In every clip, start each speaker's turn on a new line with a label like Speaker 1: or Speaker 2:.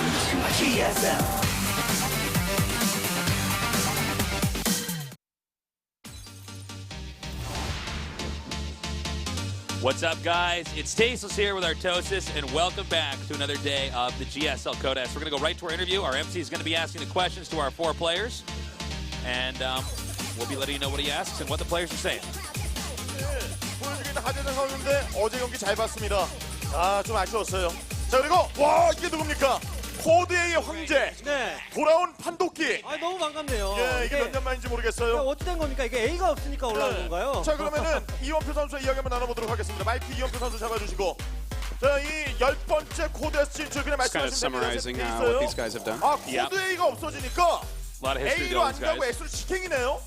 Speaker 1: GSL.
Speaker 2: What's up, guys? It's Tasteless here with Artosis, and welcome back to another day of the GSL Code S. We're going to go right to our interview. Our MC is going to be asking the questions to our four players, and we'll be letting you know what he asks and what the players are saying.
Speaker 3: 보여주기는 하재정 선수인데 어제 경기 잘 봤습니다. 아, 좀 아쉬웠어요. 자, 그리고 와, 이게 누굽니까? 코드 A의 황제.
Speaker 4: 네.
Speaker 3: 돌아온 판도끼.
Speaker 4: 아, 너무 반갑네요.
Speaker 3: 예, 이게 몇 년 만인지 모르겠어요.
Speaker 4: 어떻게 된 겁니까? 이게 A가 없으니까 올라온 건가요?
Speaker 3: 자, 그러면은 이원표 선수의 이야기 한번 나눠보도록 하겠습니다. 마이크 이원표 선수 잡아주시고. 자, 이 10번째 코드 S 진출 그냥 말씀하신 대로
Speaker 5: what these guys have done.
Speaker 3: 아, 코드 A가 없어지니까
Speaker 2: A lot of history to
Speaker 3: A로
Speaker 2: those
Speaker 3: 안 가고
Speaker 2: guys.
Speaker 3: S로 직행이네요.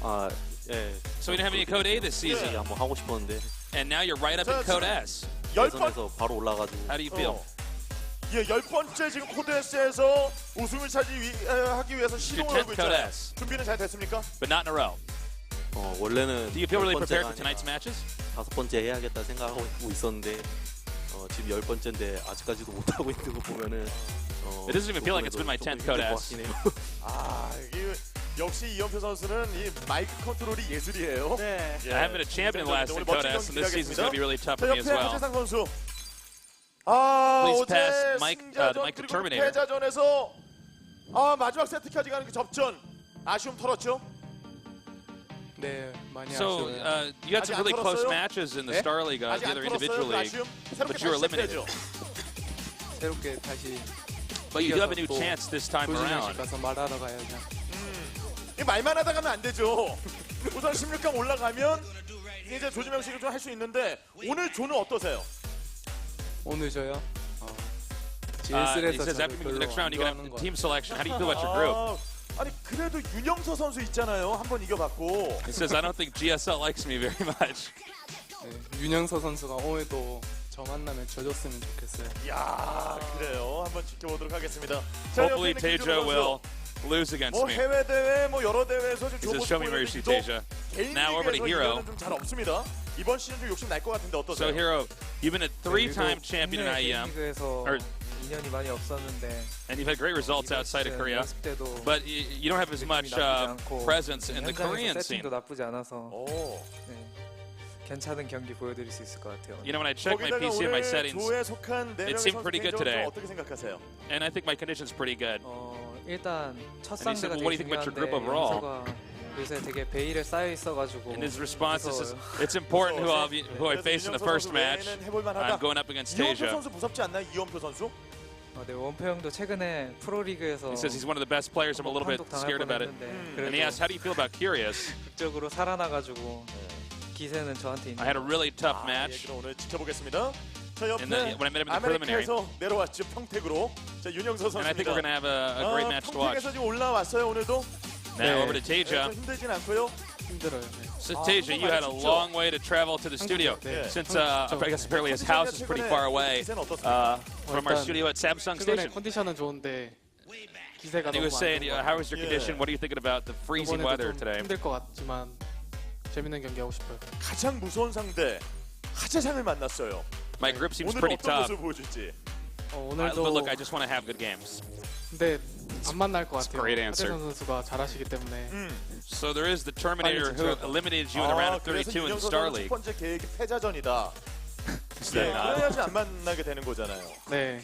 Speaker 6: 아, 예.
Speaker 2: So we didn't have any Code A this season,
Speaker 6: 한번 하고 싶었는데
Speaker 2: and now you're right up in Code S.
Speaker 3: 10번.
Speaker 6: 예선에서 바로 올라가지고.
Speaker 2: How do you feel?
Speaker 3: 예, 10번째 지금 코드 S에서 우승을 하기 위해서 시동을 걸고
Speaker 2: Code
Speaker 3: 있잖아요.
Speaker 2: S.
Speaker 3: 준비는 잘 됐습니까?
Speaker 2: But not in a row.
Speaker 6: 원래는
Speaker 2: Do you feel really prepared for
Speaker 6: 번째가
Speaker 2: tonight's matches?
Speaker 6: 5번째 해야겠다 생각하고 있었는데 지금 10번째인데 아직까지도 못 하고 있는 거 보면은
Speaker 2: It doesn't even feel like it's been my 10th Code S.
Speaker 3: 아, 이게 역시 이영표 선수는 이 마이크 컨트롤이 예술이에요.
Speaker 4: 네.
Speaker 2: I haven't been a champion last in Code S, and this season's going to be really tough
Speaker 3: 자,
Speaker 2: for me as
Speaker 3: 옆에
Speaker 2: well.
Speaker 3: 하재상 선수. 아,
Speaker 2: Please
Speaker 3: 어제
Speaker 2: pass Mike,
Speaker 3: 승자전
Speaker 2: the mic to
Speaker 3: 그리고
Speaker 2: Terminator.
Speaker 3: 패자전에서 마지막 세트까지 가는 그 접전 아쉬움 털었죠?
Speaker 5: 네, 많이
Speaker 2: So
Speaker 5: 아쉬워요.
Speaker 2: you had some
Speaker 3: 아직 안
Speaker 2: really close
Speaker 3: 털었어요?
Speaker 2: matches in the
Speaker 3: 네?
Speaker 2: Star League,
Speaker 3: 아직
Speaker 2: the
Speaker 3: 안
Speaker 2: other
Speaker 3: 털었어요.
Speaker 2: individual
Speaker 3: 그
Speaker 2: league,
Speaker 3: 아쉬움 새롭게
Speaker 2: but you were
Speaker 3: 다시
Speaker 2: eliminated.
Speaker 3: 시작해야죠.
Speaker 5: 새롭게 다시
Speaker 2: But you do have a new
Speaker 5: 또
Speaker 2: chance this time
Speaker 5: 조지명식
Speaker 2: around.
Speaker 5: 가서 말하러 가야죠.
Speaker 3: 이 말만 하다 가면 안 되죠. 우선 16강 올라가면 이제 조지명식을 좀 할 수 있는데 오늘 조는 어떠세요?
Speaker 5: 오늘 저요.
Speaker 2: He
Speaker 5: GSL에서
Speaker 2: says after
Speaker 5: 저를
Speaker 2: the next
Speaker 5: 별로
Speaker 2: round,
Speaker 5: 안
Speaker 2: you're going to
Speaker 5: 좋아하는
Speaker 2: have
Speaker 5: 것
Speaker 2: team selection. How do you feel about your group?
Speaker 3: 아니 그래도 윤영서 선수 있잖아요. 한 번 이겨봤고.
Speaker 2: He says, I don't think GSL likes me very much.
Speaker 5: 같아요. 네, 윤영서 선수가 오늘도 저 만나면 져줬으면 좋겠어요.
Speaker 3: 이야, 그래요. 한번 지켜보도록 하겠습니다.
Speaker 2: Hopefully TaeJa will lose against
Speaker 3: 뭐
Speaker 2: me.
Speaker 3: 해외 대회, 뭐 여러 대회에서 좀
Speaker 2: He
Speaker 3: 좋은
Speaker 2: says, show me where you see TaeJa. Now over to herO.
Speaker 3: 좀잘 없습니다. 이번 시즌 좀 욕심 날 것 같은데 어떠세요?
Speaker 2: So herO, you've been a three-time champion in IEM,
Speaker 7: 리그에서
Speaker 2: or,
Speaker 7: 인연이 많이 없었는데
Speaker 2: and you've had great results outside of Korea.
Speaker 7: 연습 때도
Speaker 2: But you don't have as much presence in the Korean scene.
Speaker 7: 세팅도 나쁘지 않아서
Speaker 3: 오.
Speaker 7: 네, 괜찮은 경기 보여드릴 수 있을 것 같아요.
Speaker 2: You know, when I checked my
Speaker 3: 거기다가
Speaker 2: PC and my
Speaker 3: 오늘
Speaker 2: settings,
Speaker 3: 조에 속한 네
Speaker 2: it
Speaker 3: 명의
Speaker 2: seemed
Speaker 3: 선수
Speaker 2: pretty good
Speaker 3: 개인적으로
Speaker 2: today.
Speaker 3: 좀 어떻게 생각하세요?
Speaker 2: and I think my condition's pretty good.
Speaker 7: 일단 첫
Speaker 2: And he said,
Speaker 7: 상대가
Speaker 2: well, what do you
Speaker 7: 되게
Speaker 2: think about your
Speaker 7: 중요한데
Speaker 2: group overall?
Speaker 7: 연서가 요새 되게 베일에 쌓여 있어가지고
Speaker 2: And his response is,
Speaker 7: 무서워요.
Speaker 2: it's important who I face in the first match. I'm
Speaker 3: 해볼만하다.
Speaker 2: going up against
Speaker 3: 이원표
Speaker 2: TaeJa.
Speaker 3: 선수 무섭지 않나요? 이원표 선수?
Speaker 7: 네, 원표 형도 최근에 프로리그에서
Speaker 2: He says he's one of the best players. I'm a little bit scared about it. And he asks, how do you feel about Curious?
Speaker 7: 극적으로 살아나가지고 기세는 저한테 있는
Speaker 2: I had a really tough
Speaker 3: 예,
Speaker 2: match.
Speaker 3: 그럼 오늘 지켜보겠습니다. 자, 옆에
Speaker 2: when I met him in the preliminary.
Speaker 3: 아메리카에서 내려왔죠. 평택으로. 자, 윤영서
Speaker 2: And I think we're going to
Speaker 3: 선수입니다.
Speaker 2: have a great match to watch.
Speaker 3: 평택에서 지금 올라왔어요, 오늘도.
Speaker 2: Now over to
Speaker 3: 좀
Speaker 2: TaeJa.
Speaker 3: 힘들진 않고요.
Speaker 5: 힘들어요. 네.
Speaker 2: So TaeJa, you had a long way to travel to the studio.
Speaker 3: 네.
Speaker 2: Since I guess apparently his house is pretty far away from our studio at Samsung
Speaker 5: 최근에
Speaker 2: Station.
Speaker 5: 컨디션은 좋은데 기세가
Speaker 2: And he
Speaker 5: 너무
Speaker 2: was saying,
Speaker 5: 안 좋은 것
Speaker 2: how was your condition? What are you thinking about the freezing weather
Speaker 5: 이번에도 좀
Speaker 2: today?
Speaker 5: 힘들 것 같지만 재밌는 경기 하고 싶어요.
Speaker 3: 가장 무서운 상대 하재상을 만났어요.
Speaker 2: My grip seems
Speaker 3: 오늘
Speaker 2: pretty
Speaker 3: 어떤
Speaker 2: tough.
Speaker 3: 모습을 보여줄지.
Speaker 5: 오늘도
Speaker 2: But look, I just want to have good games.
Speaker 5: 근데 안 만날 것 같아요.
Speaker 2: great answer.
Speaker 5: 하재선 선수가 잘하시기 때문에
Speaker 2: So there is the Terminator who eliminated you in the round of 32 in the Star
Speaker 3: 첫
Speaker 2: League.
Speaker 3: 번째 계획이 패자전이다.
Speaker 2: Is
Speaker 3: 네,
Speaker 2: that not?
Speaker 3: 그래야지 안 만나게 되는 거잖아요.
Speaker 5: 네.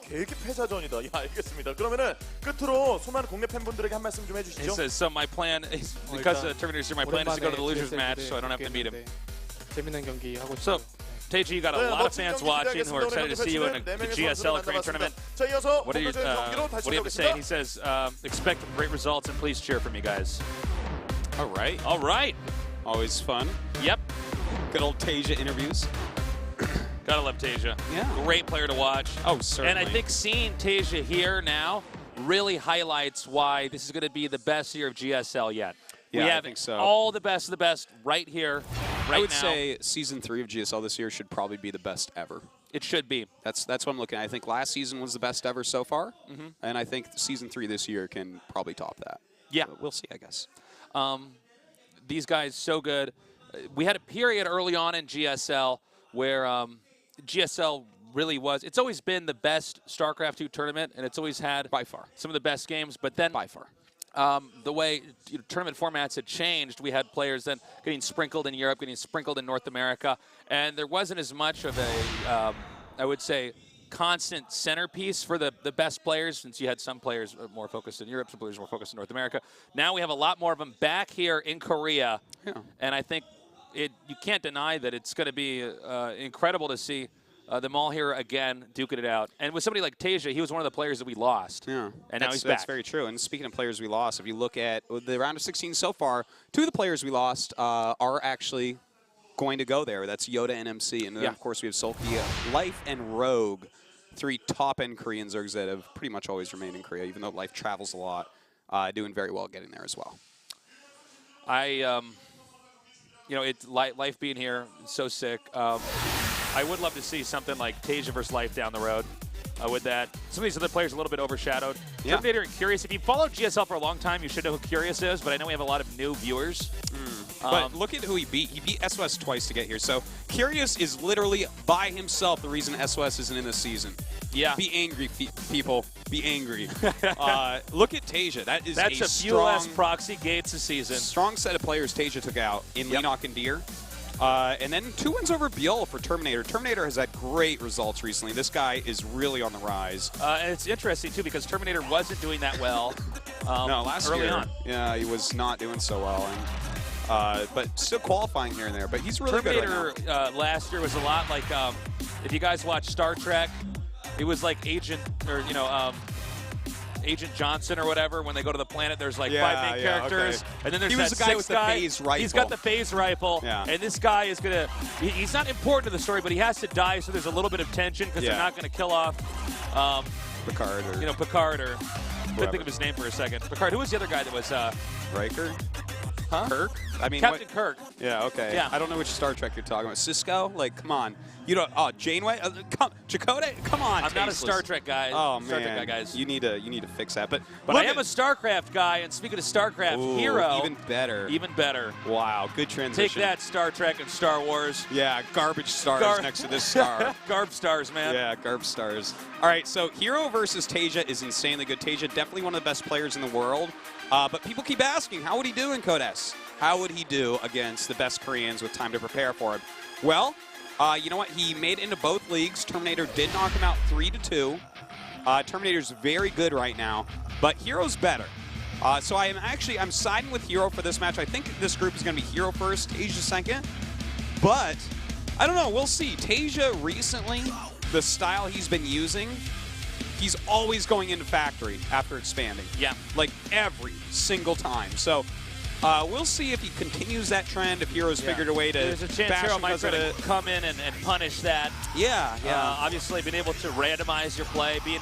Speaker 3: 계획이 패자전이다. 야, 알겠습니다. 그러면은 끝으로 수많은 국내 팬분들에게 한 말씀 좀
Speaker 2: He
Speaker 3: 해주시죠.
Speaker 2: says, so my plan is, because Terminator's here, my plan is to go to the losers match, so I don't have to meet him.
Speaker 5: 재밌는 경기 하고
Speaker 2: So,
Speaker 5: 싶어요.
Speaker 2: TaeJa, you got a lot of fans watching who are excited to see you in the GSL Korean tournament.
Speaker 3: 자, 이어서
Speaker 2: What do you have to say? He says, expect great results and please cheer for me, guys.
Speaker 8: All right.
Speaker 2: All right.
Speaker 8: Always fun.
Speaker 2: Yep.
Speaker 8: Good old TaeJa interviews.
Speaker 2: Gotta love TaeJa.
Speaker 8: Yeah.
Speaker 2: Great player to watch.
Speaker 8: Oh, certainly.
Speaker 2: And I think seeing TaeJa here now really highlights why this is going to be the best year of GSL yet.
Speaker 8: Yeah,
Speaker 2: we
Speaker 8: I
Speaker 2: have
Speaker 8: think so.
Speaker 2: all the best of the best right here, right
Speaker 8: I would
Speaker 2: now.
Speaker 8: say Season 3 of GSL this year should probably be the best ever.
Speaker 2: It should be.
Speaker 8: That's what I'm looking at. I think last season was the best ever so far, and I think Season 3 this year can probably top that.
Speaker 2: Yeah.
Speaker 8: But we'll see, I guess.
Speaker 2: These guys so good. We had a period early on in GSL where GSL really was. It's always been the best StarCraft II tournament, and it's always had
Speaker 8: By far.
Speaker 2: some of the best games. But then
Speaker 8: By far.
Speaker 2: the way tournament formats had changed, we had players then getting sprinkled in Europe, getting sprinkled in North America, and there wasn't as much of a, I would say, constant centerpiece for the best players, since you had some players more focused in Europe, some players more focused in North America. Now we have a lot more of them back here in Korea, and I think you can't deny that it's going to be incredible to see them all here again, duking it out. And with somebody like TaeJa, he was one of the players that we lost.
Speaker 8: Yeah,
Speaker 2: and now he's back.
Speaker 8: That's very true. And speaking of players we lost, if you look at the round of 16 so far, 2 of the players we lost are actually going to go there. That's Yoda and MC. And then, of course, we have Sulky, Life, and Rogue, 3 top-end Korean Zergs that have pretty much always remained in Korea, even though Life travels a lot, doing very well getting there as well.
Speaker 2: You know, it's Life being here, it's so sick. I would love to see something like TaeJa versus Life down the road with that. Some of these other players are a little bit overshadowed.
Speaker 8: Yeah.
Speaker 2: Terminator and Curious, if you followed GSL for a long time, you should know who Curious is, but I know we have a lot of new viewers.
Speaker 8: But look at who he beat. He beat SOS twice to get here. So Curious is literally by himself the reason SOS isn't in this season.
Speaker 2: Yeah.
Speaker 8: Be angry, people. Be angry. Look at TaeJa. That's
Speaker 2: a few less proxy gates this season.
Speaker 8: Strong set of players TaeJa took out in Leenock and Deer. And then 2 wins over Biol for Terminator. Terminator has had great results recently. This guy is really on the rise.
Speaker 2: And it's interesting, too, because Terminator wasn't doing that well
Speaker 8: no, last
Speaker 2: early
Speaker 8: year,
Speaker 2: on.
Speaker 8: Yeah, he was not doing so well. And, but still qualifying here and there. But he's really
Speaker 2: Terminator,
Speaker 8: good right now.
Speaker 2: last year was a lot like, if you guys watch Star Trek, it was like Agent Johnson or whatever. When they go to the planet, there's like 5 main characters, and then there's
Speaker 8: that
Speaker 2: the
Speaker 8: guy with the phase rifle.
Speaker 2: He's got the phase rifle, and this guy is gonna. He's not important to the story, but he has to die, so there's a little bit of tension because they're not gonna kill off
Speaker 8: Picard or
Speaker 2: Picard or. Couldn't think of his name for a second. Picard. Who was the other guy that was
Speaker 8: Riker?
Speaker 2: Huh?
Speaker 8: Kirk? I mean,
Speaker 2: Captain Kirk.
Speaker 8: Yeah, okay.
Speaker 2: Yeah.
Speaker 8: I don't know which Star Trek you're talking about. Cisco? Like, come on. You don't. Oh, Janeway? Chakotay? Come on.
Speaker 2: I'm not a Star Trek guy.
Speaker 8: Oh,
Speaker 2: Star
Speaker 8: man.
Speaker 2: Trek guy, guys.
Speaker 8: You need to fix that. But
Speaker 2: I am a StarCraft guy, and speaking of StarCraft, herO.
Speaker 8: Even better.
Speaker 2: Even better.
Speaker 8: Wow, good transition.
Speaker 2: Take that, Star Trek and Star Wars.
Speaker 8: Yeah, garbage stars next to this star.
Speaker 2: Garb stars, man.
Speaker 8: Yeah, garb stars. All right, so herO versus TaeJa is insanely good. TaeJa, definitely one of the best players in the world. But people keep asking, how would he do in Code S? How would he do against the best Koreans with time to prepare for him? Well, you know what? He made it into both leagues. Terminator did knock him out 3-2. Terminator's very good right now, but herO's better. So I'm siding with herO for this match. I think this group is going to be herO first, TaeJa second. But I don't know. We'll see. TaeJa recently, the style he's been using, he's always going into factory after expanding.
Speaker 2: Yeah.
Speaker 8: Like every single time. So we'll see if he continues that trend, if herO's figured a way to
Speaker 2: There's a chance
Speaker 8: bash
Speaker 2: herO
Speaker 8: him
Speaker 2: might
Speaker 8: because
Speaker 2: try
Speaker 8: of
Speaker 2: to come in and punish that.
Speaker 8: Yeah.
Speaker 2: Obviously, being able to randomize your play, being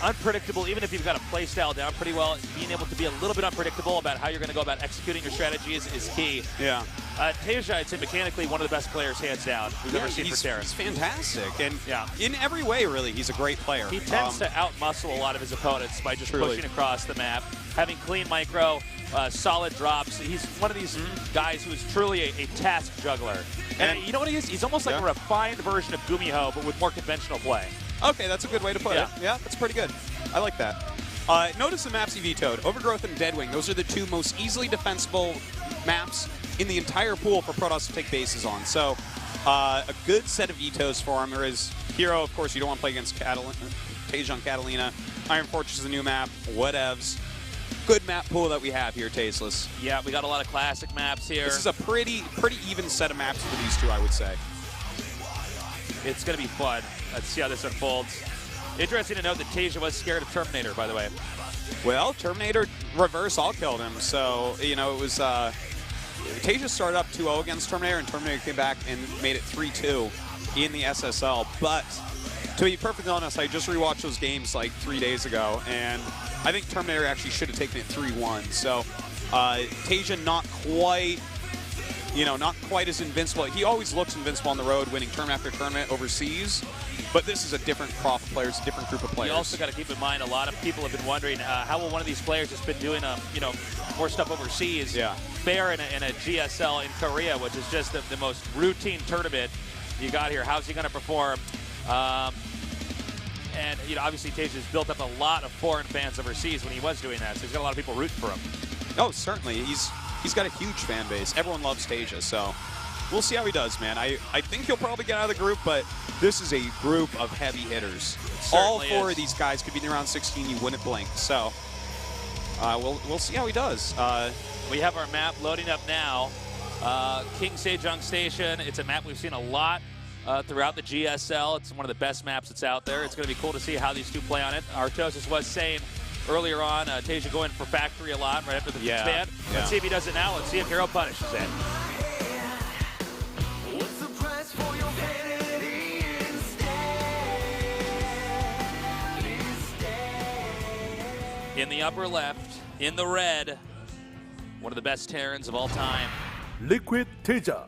Speaker 2: unpredictable, even if you've got a play style down pretty well, being able to be a little bit unpredictable about how you're going to go about executing your strategies is key.
Speaker 8: Yeah.
Speaker 2: TaeJa, I'd say mechanically one of the best players, hands down, we've ever seen for Terran.
Speaker 8: He's fantastic. And in every way, really, he's a great player.
Speaker 2: He tends to outmuscle a lot of his opponents by just pushing across the map, having clean micro, solid drops. He's one of these guys who is truly a task juggler. And you know what he is? He's almost like a refined version of Gumiho, but with more conventional play.
Speaker 8: Okay, that's a good way to put it. Yeah, that's pretty good. I like that. Notice the maps he vetoed. Overgrowth and Deadwing. Those are the 2 most easily defensible maps in the entire pool for Protoss to take bases on. So a good set of vetoes for him. There is herO, of course, you don't want to play against TaeJa on Catalina. Iron Fortress is a new map. Whatevs. Good map pool that we have here, Tasteless.
Speaker 2: Yeah, we got a lot of classic maps here.
Speaker 8: This is a pretty even set of maps for these 2, I would say.
Speaker 2: It's going to be fun. Let's see how this unfolds. Interesting to note that TaeJa was scared of Terminator, by the way.
Speaker 8: Well, Terminator reverse all killed him. So, you know, it was TaeJa started up 2-0 against Terminator, and Terminator came back and made it 3-2 in the SSL. But to be perfectly honest, I just rewatched those games like 3 days ago, and I think Terminator actually should have taken it 3-1. So TaeJa not quite as invincible. He always looks invincible on the road, winning tournament after tournament overseas. But this is a different crop of players, a different group of players.
Speaker 2: You also got to keep in mind, a lot of people have been wondering how will one of these players that's been doing more stuff overseas fare in a GSL in Korea, which is just the most routine tournament you got here. How's he going to perform? And, you know, obviously TaeJa's built up a lot of foreign fans overseas when he was doing that, so he's got a lot of people rooting for him.
Speaker 8: Oh, certainly. He's got a huge fan base. Everyone loves TaeJa, so we'll see how he does, man. I think he'll probably get out of the group, but this is a group of heavy hitters. All four of these guys could be in round 16. You wouldn't blink. So we'll see how he does.
Speaker 2: We have our map loading up now. King Sejong Station. It's a map we've seen a lot throughout the GSL. It's one of the best maps that's out there. It's going to be cool to see how these two play on it. Artosis was saying earlier on, TaeJa going for factory a lot right after the stand. Let's see if he does it now. Let's see if herO punishes it. In the upper left, in the red, one of the best Terrans of all time.
Speaker 1: Liquid TaeJa.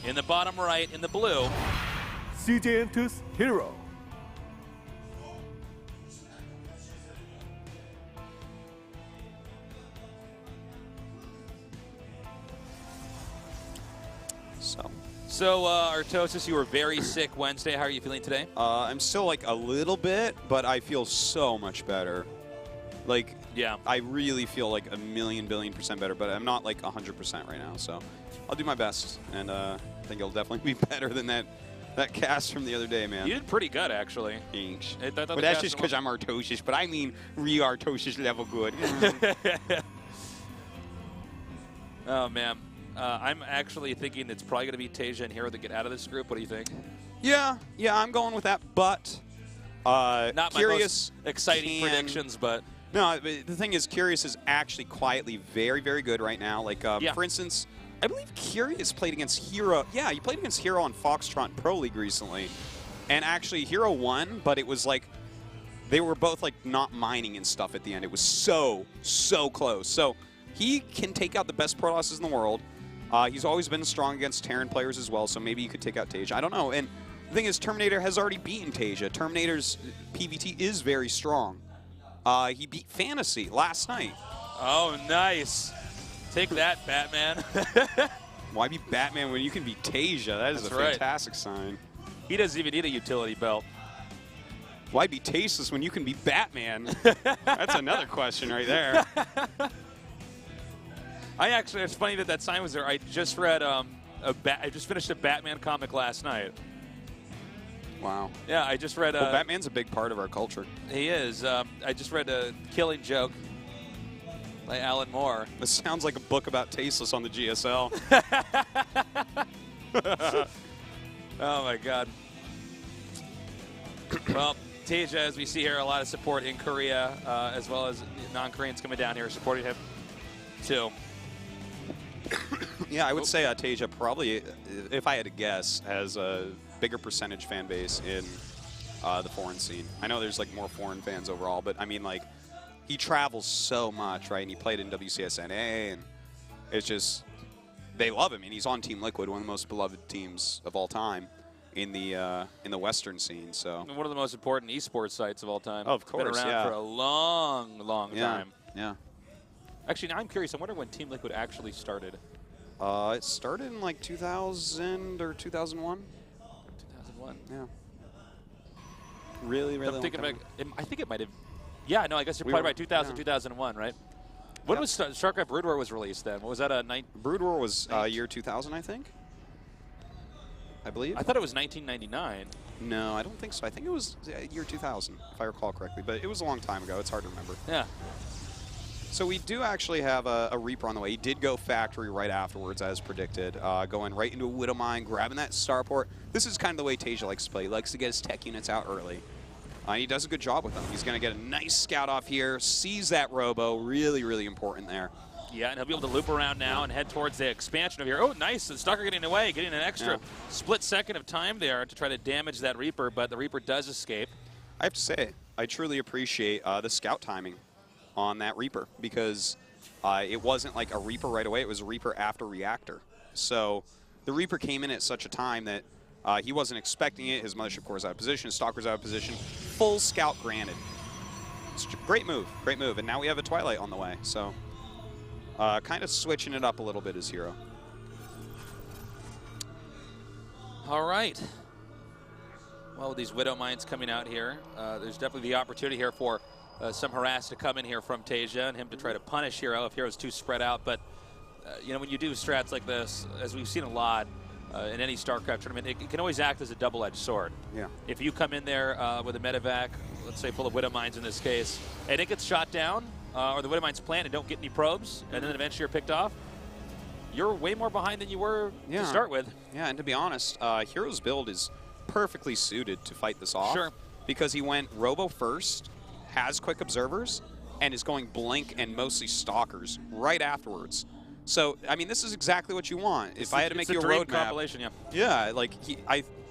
Speaker 2: In the bottom right, in the blue,
Speaker 1: CJNT's herO.
Speaker 2: So, Artosis, you were very sick Wednesday. How are you feeling today?
Speaker 8: I'm still like a little bit, but I feel so much better. Like,
Speaker 2: yeah,
Speaker 8: I really feel like a billion% better, but I'm not like 100% right now. So I'll do my best, and I think it'll definitely be better than that cast from the other day, man.
Speaker 2: You did pretty good, actually.
Speaker 8: Thanks. But that's just because I'm Artosis, but I mean re-Artosis level good.
Speaker 2: Oh, man. I'm actually thinking it's probably going to be TaeJa and herO that get out of this group. What do you think?
Speaker 8: Yeah, I'm going with that, but
Speaker 2: not
Speaker 8: Curious
Speaker 2: my most exciting predictions, but
Speaker 8: no, the thing is, Curious is actually quietly very, very good right now. Like, for instance, I believe Curious played against herO. Yeah, he played against herO on Foxtrot Pro League recently, and actually herO won, but it was like they were both like not mining and stuff at the end. It was so close. So he can take out the best Protosses in the world. He's always been strong against Terran players as well, so maybe he could take out TaeJa. I don't know. And the thing is, Terminator has already beaten TaeJa. Terminator's PVT is very strong. He beat Fantasy last night.
Speaker 2: Oh, nice. Take that, Batman.
Speaker 8: Why be Batman when you can beat TaeJa? That is a fantastic sign.
Speaker 2: He doesn't even need a utility belt.
Speaker 8: Why be Tasteless when you can be Batman? That's another question right there.
Speaker 2: It's funny that sign was there. I just read I just finished a Batman comic last night.
Speaker 8: Wow.
Speaker 2: Yeah, I just read.
Speaker 8: Well, Batman's a big part of our culture.
Speaker 2: He is. I just read a Killing Joke by Alan Moore.
Speaker 8: This sounds like a book about Tasteless on the GSL.
Speaker 2: Oh my God. Well, TaeJa, as we see here, a lot of support in Korea, as well as non-Koreans coming down here supporting him too.
Speaker 8: Yeah, I would say TaeJa probably, if I had to guess, has a bigger percentage fan base in the foreign scene. I know there's like more foreign fans overall, but I mean, like, he travels so much, right? And he played in WCSNA, and it's just, they love him. And he's on Team Liquid, one of the most beloved teams of all time in the Western scene. So
Speaker 2: one of the most important esports sites of all time.
Speaker 8: Of course,
Speaker 2: it's been around for a long time.
Speaker 8: Yeah.
Speaker 2: Actually, now I'm curious. I wonder when Team Liquid actually started.
Speaker 8: It started in like 2000 or 2001.
Speaker 2: 2001.
Speaker 8: Yeah. Really
Speaker 2: I'm thinking about. I think it might have. Yeah, no, I guess you're probably right. 2000, 2001, right? When was StarCraft Brood War was released then? What was that?
Speaker 8: Brood War was year 2000, I think. I believe.
Speaker 2: I thought it was 1999.
Speaker 8: No, I don't think so. I think it was year 2000, if I recall correctly. But it was a long time ago. It's hard to remember.
Speaker 2: Yeah.
Speaker 8: So we do actually have a Reaper on the way. He did go factory right afterwards, as predicted, going right into a Widow Mine, grabbing that starport. This is kind of the way TaeJa likes to play. He likes to get his tech units out early. He does a good job with them. He's going to get a nice scout off here, sees that robo. Really, really important there.
Speaker 2: Yeah, and he'll be able to loop around now and head towards the expansion of here. Oh, nice. The Stalker getting away, getting an extra split second of time there to try to damage that Reaper, but the Reaper does escape.
Speaker 8: I have to say, I truly appreciate the scout timing on that Reaper, because it wasn't like a Reaper right away. It was a Reaper after Reactor. So the Reaper came in at such a time that he wasn't expecting it. His Mothership Core is out of position. His Stalker's out of position. Full scout granted. it's a great move, and now we have a Twilight on the way. So kind of switching it up a little bit as herO.
Speaker 2: All right. Well, with these Widow Mines coming out here, there's definitely the opportunity here for some harass to come in here from TaeJa and him to try to punish herO if herO's too spread out. But, you know, when you do strats like this, as we've seen a lot in any StarCraft tournament, it can always act as a double-edged sword.
Speaker 8: Yeah.
Speaker 2: If you come in there with a medevac, let's say full of Widow Mines in this case, and it gets shot down, or the Widow Mines plant and don't get any probes, and then eventually you're picked off, you're way more behind than you were to start with.
Speaker 8: Yeah, and to be honest, herO's build is perfectly suited to fight this off.
Speaker 2: Sure.
Speaker 8: Because he went Robo first, has quick observers, and is going Blink and mostly Stalkers right afterwards. So, I mean, this is exactly what you want. If I had to make you a roadmap,
Speaker 2: compilation,
Speaker 8: yeah, like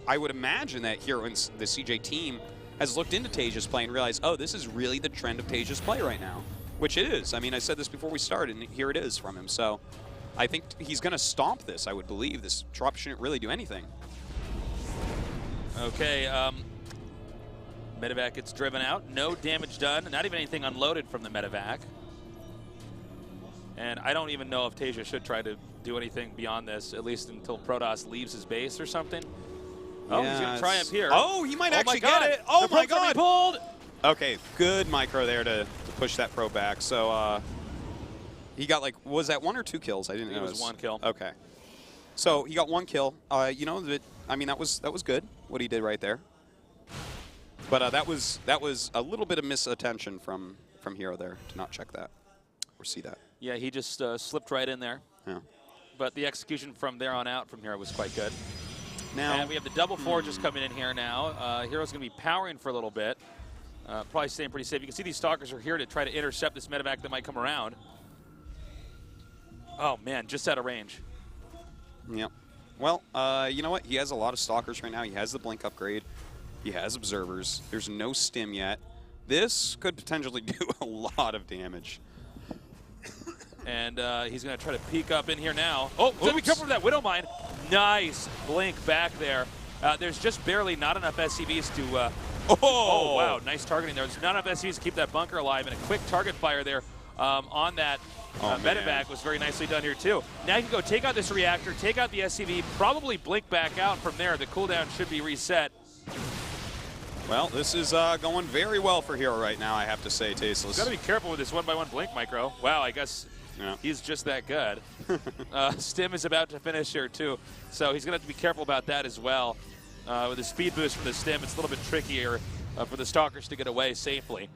Speaker 8: I would imagine that herO and the CJ team has looked into TaeJa's play and realized, oh, this is really the trend of TaeJa's play right now, which it is. I mean, I said this before we started, and here it is from him. So, I think he's going to stomp this. I would believe this drop shouldn't really do anything.
Speaker 2: Okay, medevac gets driven out. No damage done. Not even anything unloaded from the medevac. And I don't even know if TaeJa should try to do anything beyond this, at least until Protoss leaves his base or something. Oh, he's going to try up here.
Speaker 8: Oh, he might actually get it. Oh, my God. Pulled. Okay, good micro there to push that probe back. So he got, like, was that 1 or 2 kills? I didn't know.
Speaker 2: It was 1 kill.
Speaker 8: Okay. So he got 1 kill. You know, I mean, that was good, what he did right there. But that was a little bit of misattention from herO there to not check that or see that.
Speaker 2: Yeah, he just slipped right in there.
Speaker 8: Yeah.
Speaker 2: But the execution from there on out from herO was quite good.
Speaker 8: Now,
Speaker 2: and we have the double forges coming in here now. herO's going to be powering for a little bit. Probably staying pretty safe. You can see these Stalkers are here to try to intercept this medevac that might come around. Oh, man, just out of range.
Speaker 8: Yep. Well, you know what? He has a lot of Stalkers right now. He has the Blink upgrade. He has observers. There's no stim yet. This could potentially do a lot of damage.
Speaker 2: And he's going to try to peek up in here now. Oh, let me cover that Widow Mine. Nice Blink back there. There's just barely not enough SCVs to... oh, wow, nice targeting there. There's not enough SCVs to keep that bunker alive, and a quick target fire there on that medevac was very nicely done here, too. Now you can go take out this reactor, take out the SCV, probably Blink back out from there. The cooldown should be reset.
Speaker 8: Well, this is going very well for herO right now, I have to say, Tasteless.
Speaker 2: Got to be careful with this 1x1 Blink micro. Wow, I guess he's just that good. Stim is about to finish here, too. So he's going to have to be careful about that as well. With the speed boost from the Stim, it's a little bit trickier for the Stalkers to get away safely.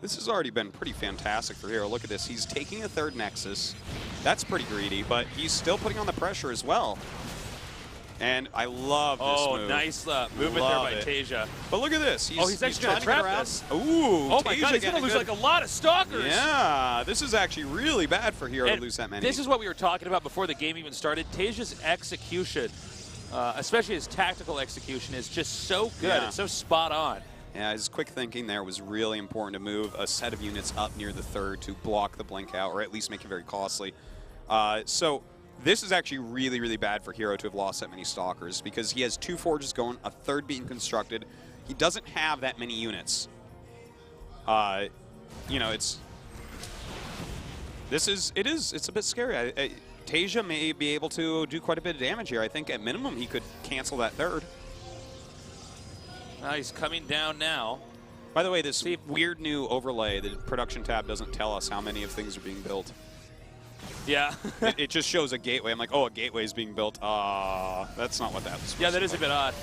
Speaker 8: This has already been pretty fantastic for herO. Look at this. He's taking a 3rd Nexus. That's pretty greedy, but he's still putting on the pressure as well. And I love this move.
Speaker 2: Oh, nice movement there by TaeJa.
Speaker 8: But look at this.
Speaker 2: He's actually going to trap this.
Speaker 8: Ooh,
Speaker 2: oh my God, he's going to lose like a lot of Stalkers.
Speaker 8: Yeah, this is actually really bad for herO to lose that many.
Speaker 2: This is what we were talking about before the game even started. TaeJa's execution, especially his tactical execution, is just so good.
Speaker 8: Yeah.
Speaker 2: It's so spot on.
Speaker 8: Yeah, his quick thinking there was really important to move a set of units up near the 3rd to block the Blink out, or at least make it very costly. So this is actually really, really bad for herO to have lost that many Stalkers, because he has 2 forges going, a 3rd being constructed. He doesn't have that many units. You know, it's a bit scary. TaeJa may be able to do quite a bit of damage here. I think at minimum he could cancel that 3rd.
Speaker 2: He's coming down now.
Speaker 8: By the way, this weird new overlay, the production tab doesn't tell us how many of things are being built.
Speaker 2: Yeah.
Speaker 8: it just shows a gateway. I'm like, oh, a gateway is being built. That's not what that was.
Speaker 2: Yeah, that is a bit odd.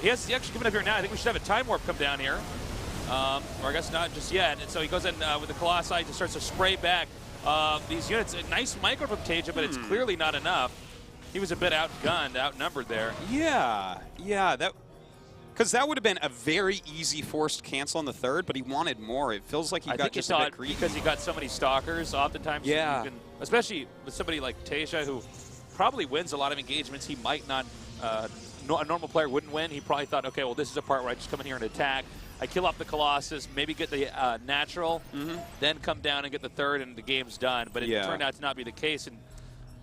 Speaker 2: He actually coming up here now. I think we should have a time warp come down here. Or I guess not just yet. And so he goes in with the Colossi, just starts to spray back these units. A nice micro from TaeJa, but it's clearly not enough. He was a bit outgunned, outnumbered there.
Speaker 8: Yeah, because that would have been a very easy forced cancel on the 3rd, but he wanted more. It feels like he got just a bit greedy.
Speaker 2: Because he got so many Stalkers, oftentimes, especially with somebody like TaeJa, who probably wins a lot of engagements he might not, a normal player wouldn't win. He probably thought, okay, well, this is a part where I just come in here and attack. I kill off the Colossus, maybe get the natural, then come down and get the 3rd, and the game's done. But it turned out to not be the case, and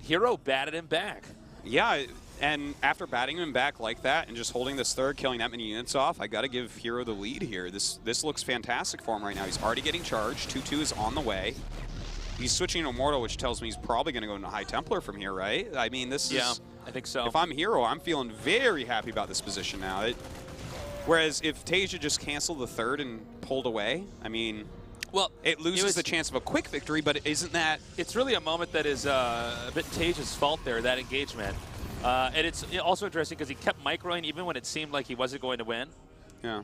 Speaker 2: herO batted him back.
Speaker 8: Yeah, And after batting him back like that and just holding this third, killing that many units off, I got to give herO the lead here. This looks fantastic for him right now. He's already getting charged. 2-2 is on the way. He's switching to Immortal, which tells me he's probably going to go into High Templar from here, right? I mean, this is...
Speaker 2: I think so.
Speaker 8: If I'm herO, I'm feeling very happy about this position now. Whereas if TaeJa just canceled the third and pulled away, I mean...
Speaker 2: Well,
Speaker 8: it loses the chance of a quick victory, but isn't that...
Speaker 2: It's really a moment that is a bit TaeJa's fault there, that engagement. And it's also interesting because he kept microing even when it seemed like he wasn't going to win.
Speaker 8: Yeah.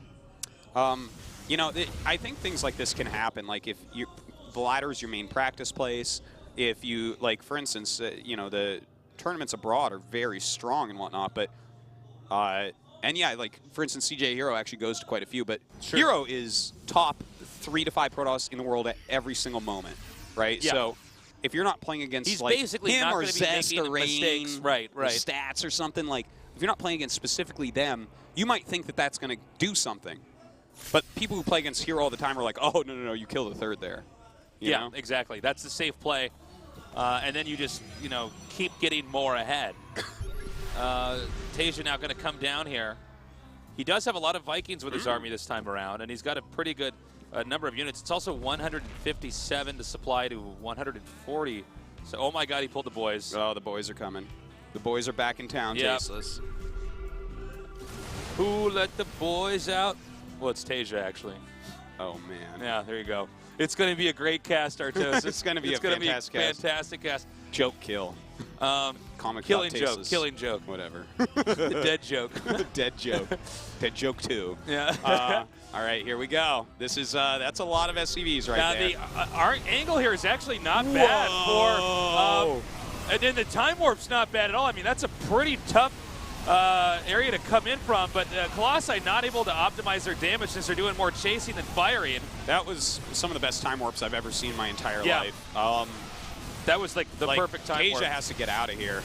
Speaker 8: You know, I think things like this can happen. Like if the ladder is your main practice place, if you, like, for instance, you know, the tournaments abroad are very strong and whatnot, but... and yeah, like, for instance, CJ herO actually goes to quite a few, but herO is top 3 to 5 Protoss in the world at every single moment, right?
Speaker 2: Yeah.
Speaker 8: So if you're not playing against like
Speaker 2: basically
Speaker 8: him
Speaker 2: not
Speaker 8: or
Speaker 2: gonna be
Speaker 8: Zest
Speaker 2: making
Speaker 8: or Rain,
Speaker 2: mistakes. Right.
Speaker 8: or Stats or something, like, if you're not playing against specifically them, you might think that that's going to do something. But people who play against herO all the time are like, oh, no, you kill the third there. You know?
Speaker 2: Exactly. That's the safe play. And then you just, you know, keep getting more ahead. TaeJa now going to come down here. He does have a lot of Vikings with his army this time around, and he's got a pretty good number of units. It's also 157 to supply to 140. So, oh my God, he pulled the boys.
Speaker 8: Oh, the boys are coming. The boys are back in town, Tasteless.
Speaker 2: Who let the boys out? Well, it's TaeJa, actually.
Speaker 8: Oh, man.
Speaker 2: Yeah, there you go. It's going to be a great cast, Artos.
Speaker 8: It's going to be a fantastic
Speaker 2: cast.
Speaker 8: Joke kill. Comic
Speaker 2: killing joke. Killing joke.
Speaker 8: Whatever.
Speaker 2: The dead joke.
Speaker 8: Dead joke. Dead joke 2.
Speaker 2: Yeah.
Speaker 8: All right, here we go. This is that's a lot of SCVs right there.
Speaker 2: Now, our angle here is actually not bad for... and then the Time Warp's not bad at all. I mean, that's a pretty tough area to come in from, but Colossi not able to optimize their damage since they're doing more chasing than firing.
Speaker 8: That was some of the best Time Warps I've ever seen in my entire life.
Speaker 2: That was like the perfect Time Warp.
Speaker 8: TaeJa has to get out of here.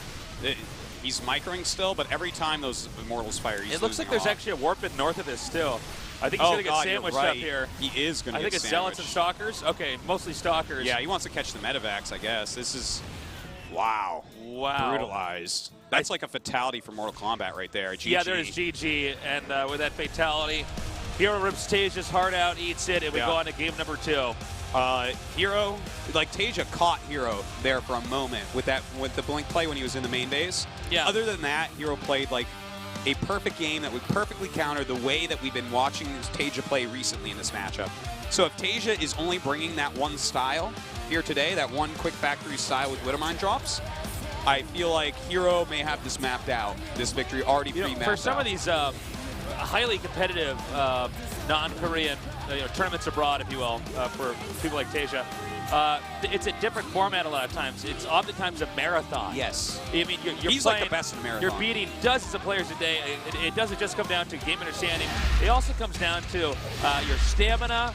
Speaker 8: He's microing still, but every time those Immortals fire, he's
Speaker 2: It looks like there's
Speaker 8: off.
Speaker 2: actually a warp in north of this still. I think he's going to get sandwiched up here.
Speaker 8: He is going to get
Speaker 2: I think it's
Speaker 8: sandwiched.
Speaker 2: Zealots and Stalkers. Okay, mostly Stalkers.
Speaker 8: Yeah, he wants to catch the medevacs, I guess. This is... Wow. Brutalized. That's like a fatality for Mortal Kombat right there. GG.
Speaker 2: Yeah, there's GG. And with that fatality, herO rips TaeJa's heart out, eats it, and we go on to game number 2.
Speaker 8: herO, like TaeJa caught herO there for a moment with the blink play when he was in the main base.
Speaker 2: Yeah.
Speaker 8: Other than that, herO played like a perfect game that would perfectly counter the way that we've been watching TaeJa play recently in this matchup. So if TaeJa is only bringing that one style here today, that one quick factory style with Widowmine drops, I feel like herO may have this mapped out, this victory already pre-mapped out.
Speaker 2: For some of these highly competitive non-Korean tournaments abroad, if you will, for people like TaeJa, it's a different format a lot of times. It's oftentimes a marathon.
Speaker 8: Yes.
Speaker 2: I mean, you're
Speaker 8: He's
Speaker 2: playing,
Speaker 8: like the best in a marathon.
Speaker 2: You're beating dozens of players a day. It doesn't just come down to game understanding. It also comes down to your stamina,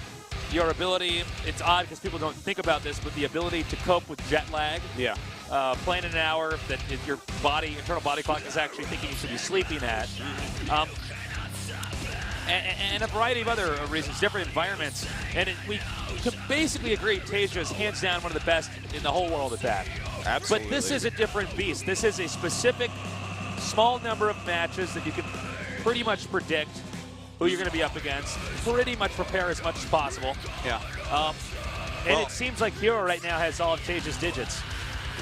Speaker 2: your ability. It's odd because people don't think about this, but the ability to cope with jet lag.
Speaker 8: Yeah.
Speaker 2: Playing an hour that your internal body clock is actually thinking you should be sleeping at. And a variety of other reasons, different environments. And we can basically agree TaeJa is hands down one of the best in the whole world at that.
Speaker 8: Absolutely.
Speaker 2: But this is a different beast. This is a specific small number of matches that you can pretty much predict who you're going to be up against, pretty much prepare as much as possible.
Speaker 8: Yeah.
Speaker 2: And it seems like herO right now has all of TaeJa's digits.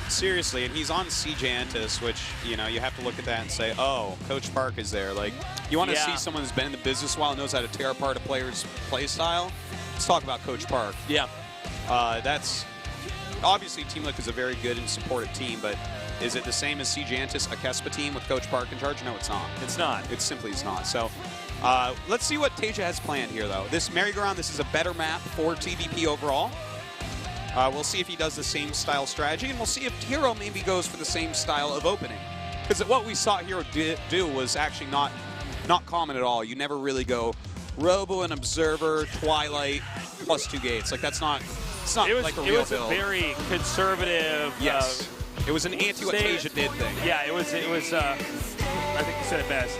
Speaker 8: Seriously, and he's on CJantis, which, you know, you have to look at that and say, oh, Coach Park is there. Like, you want to see someone who's been in the business a while and knows how to tear apart a player's play style? Let's talk about Coach Park.
Speaker 2: Yeah.
Speaker 8: That's obviously Team Liquid is a very good and supportive team, but is it the same as CJantis, a Kespa team with Coach Park in charge? No, it's not.
Speaker 2: It's not.
Speaker 8: It simply is not. So let's see what TaeJa has planned here, though. This merry-go-round, this is a better map for TvP overall. We'll see if he does the same style strategy, and we'll see if herO maybe goes for the same style of opening. Because what we saw herO do was actually not common at all. You never really go Robo and Observer, Twilight, plus 2 gates. Like, it's not like a real build.
Speaker 2: It was a very conservative.
Speaker 8: Yes. It was an anti-what TaeJa did thing.
Speaker 2: Yeah, it was. I think you said it best.